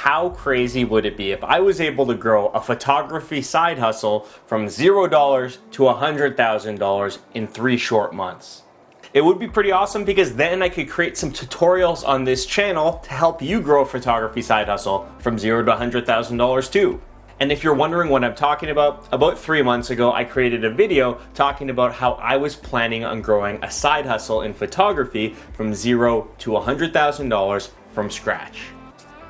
how crazy would it be if I was able to grow a photography side hustle from $0 to $100,000 in 3 short months? It would be pretty awesome because then I could create some tutorials on this channel to help you grow a photography side hustle from $0 to $100,000 too. And if you're wondering what I'm talking about 3 months ago, I created a video talking about how I was planning on growing a side hustle in photography from $0 to $100,000 from scratch.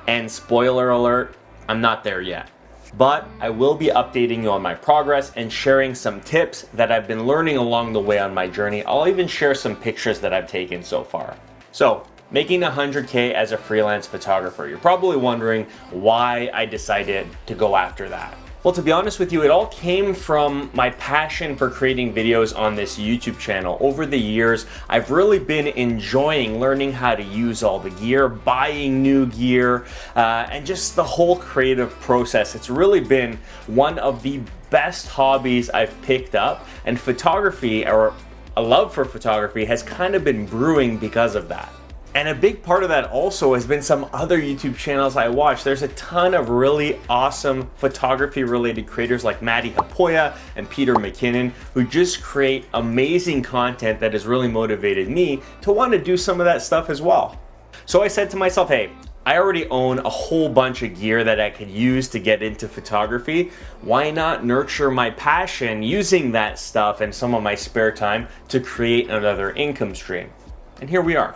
And spoiler alert, I'm not there yet. But I will be updating you on my progress and sharing some tips that I've been learning along the way on my journey. I'll even share some pictures that I've taken so far. So, making 100K as a freelance photographer. You're probably wondering why I decided to go after that. Well, to be honest with you, it all came from my passion for creating videos on this YouTube channel. Over the years, I've really been enjoying learning how to use all the gear, buying new gear, and just the whole creative process. It's really been one of the best hobbies I've picked up, and photography, or a love for photography, has kind of been brewing because of that. And a big part of that also has been some other YouTube channels I watch. There's a ton of really awesome photography related creators like Maddie Hapoya and Peter McKinnon who just create amazing content that has really motivated me to want to do some of that stuff as well. So I said to myself, hey, I already own a whole bunch of gear that I could use to get into photography. Why not nurture my passion using that stuff and some of my spare time to create another income stream? And here we are.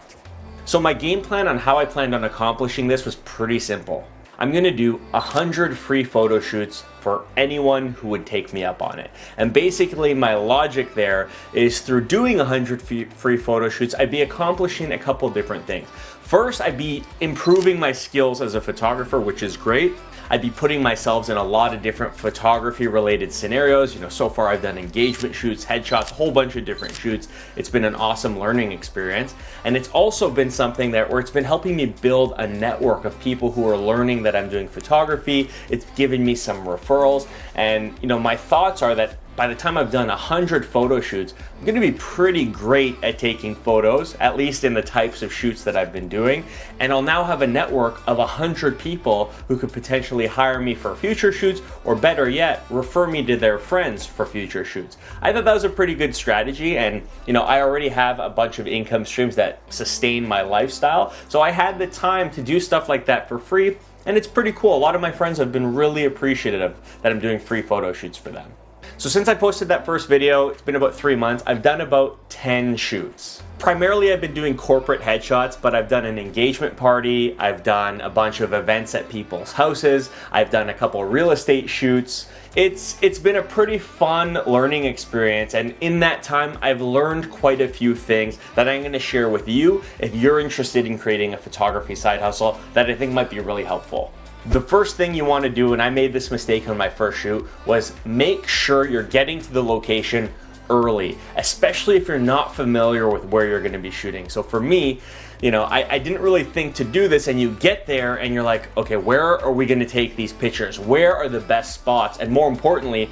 So my game plan on how I planned on accomplishing this was pretty simple. I'm gonna do 100 free photo shoots for anyone who would take me up on it. And basically my logic there is through doing 100 free photo shoots, I'd be accomplishing a couple different things. First, I'd be improving my skills as a photographer, which is great. I'd be putting myself in a lot of different photography related scenarios. You know, so far I've done engagement shoots, headshots, a whole bunch of different shoots. It's been an awesome learning experience. And it's also been something where it's been helping me build a network of people who are learning that I'm doing photography. It's given me some referrals. And you know, my thoughts are that by the time I've done 100 photo shoots, I'm gonna be pretty great at taking photos, at least in the types of shoots that I've been doing. And I'll now have a network of 100 people who could potentially hire me for future shoots, or better yet, refer me to their friends for future shoots. I thought that was a pretty good strategy, and you know, I already have a bunch of income streams that sustain my lifestyle. So I had the time to do stuff like that for free, and it's pretty cool. A lot of my friends have been really appreciative that I'm doing free photo shoots for them. So since I posted that first video, it's been about 3 months, I've done about 10 shoots. Primarily I've been doing corporate headshots, but I've done an engagement party, I've done a bunch of events at people's houses, I've done a couple real estate shoots. It's been a pretty fun learning experience, and in that time I've learned quite a few things that I'm going to share with you if you're interested in creating a photography side hustle that I think might be really helpful. The first thing you want to do, and I made this mistake on my first shoot, was make sure you're getting to the location early, especially if you're not familiar with where you're going to be shooting. So for me, you know, I didn't really think to do this, and you get there and you're like, okay, where are we going to take these pictures? Where are the best spots? And more importantly,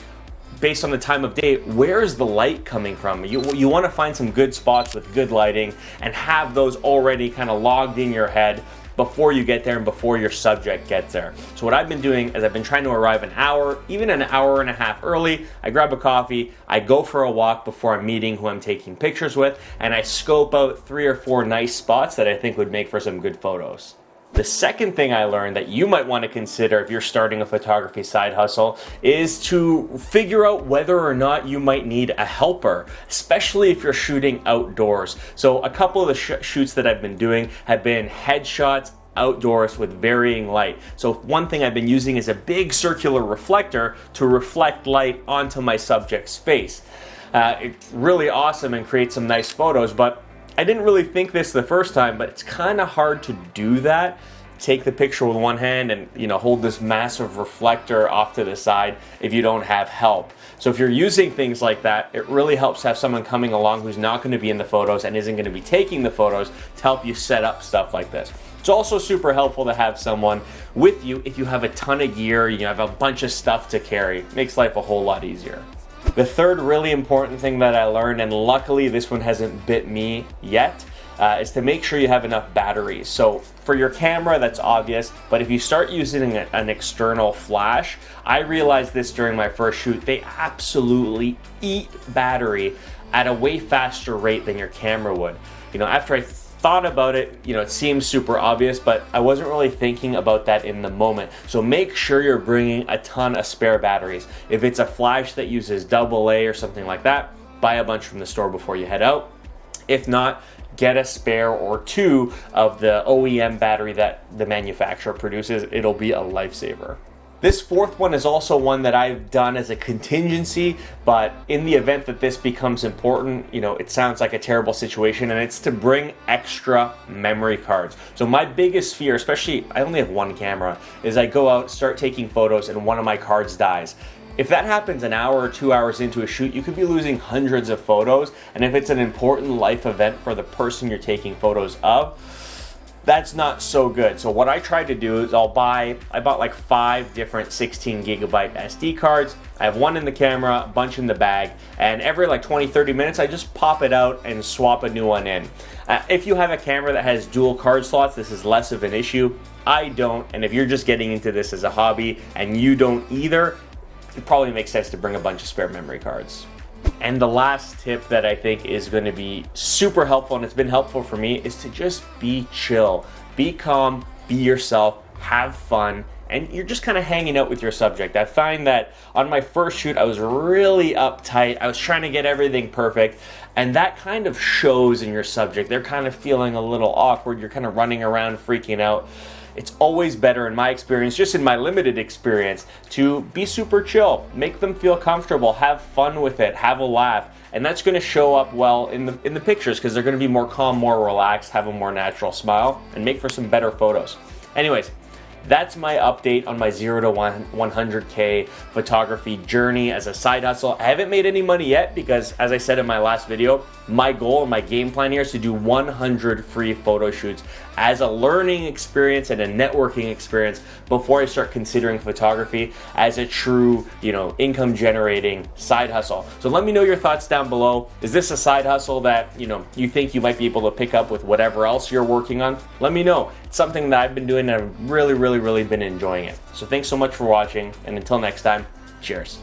based on the time of day, where is the light coming from? You want to find some good spots with good lighting and have those already kind of logged in your head before you get there and before your subject gets there. So what I've been doing is I've been trying to arrive an hour, even an hour and a half early. I grab a coffee, I go for a walk before I'm meeting who I'm taking pictures with, and I scope out 3 or 4 nice spots that I think would make for some good photos. The second thing I learned that you might want to consider if you're starting a photography side hustle is to figure out whether or not you might need a helper, especially if you're shooting outdoors. So a couple of the shoots that I've been doing have been headshots outdoors with varying light. So one thing I've been using is a big circular reflector to reflect light onto my subject's face. It's really awesome and creates some nice photos, but I didn't really think this the first time, but it's kind of hard to do that. Take the picture with one hand and, you know, hold this massive reflector off to the side if you don't have help. So if you're using things like that, it really helps to have someone coming along who's not going to be in the photos and isn't going to be taking the photos to help you set up stuff like this. It's also super helpful to have someone with you if you have a ton of gear, you have a bunch of stuff to carry. It makes life a whole lot easier. The third really important thing that I learned, and luckily this one hasn't bit me yet, is to make sure you have enough batteries. So for your camera, that's obvious, but if you start using an external flash, I realized this during my first shoot, they absolutely eat battery at a way faster rate than your camera would. You know, after I thought about it, you know, it seems super obvious, but I wasn't really thinking about that in the moment. So make sure you're bringing a ton of spare batteries. If it's a flash that uses AA or something like that, buy a bunch from the store before you head out. If not, get a spare or two of the OEM battery that the manufacturer produces. It'll be a lifesaver. This fourth one is also one that I've done as a contingency, but in the event that this becomes important, you know, it sounds like a terrible situation, and it's to bring extra memory cards. So my biggest fear, especially I only have one camera, is I go out, start taking photos, and one of my cards dies. If that happens an hour or 2 hours into a shoot, you could be losing hundreds of photos, and if it's an important life event for the person you're taking photos of, that's not so good. So what I tried to do is I bought like 5 different 16 gigabyte SD cards. I have one in the camera, a bunch in the bag, and every like 20-30 minutes I just pop it out and swap a new one in. If you have a camera that has dual card slots, this is less of an issue. I don't, and if you're just getting into this as a hobby and you don't either, it probably makes sense to bring a bunch of spare memory cards. And the last tip that I think is going to be super helpful, and it's been helpful for me, is to just be chill, be calm, be yourself, have fun, and you're just kind of hanging out with your subject. I find that on my first shoot, I was really uptight. I was trying to get everything perfect, and that kind of shows in your subject. They're kind of feeling a little awkward. You're kind of running around, freaking out. It's always better, in my experience, just in my limited experience, to be super chill, make them feel comfortable, have fun with it, have a laugh, and that's going to show up well in the pictures because they're going to be more calm, more relaxed, have a more natural smile, and make for some better photos. Anyways, that's my update on my 0 to 100K photography journey as a side hustle. I haven't made any money yet because, as I said in my last video, my goal and my game plan here is to do 100 free photo shoots as a learning experience and a networking experience before I start considering photography as a true, you know, income generating side hustle. So let me know your thoughts down below. Is this a side hustle that, you know, you think you might be able to pick up with whatever else you're working on? Let me know. It's something that I've been doing and I've really been enjoying it. So thanks so much for watching, and until next time, cheers.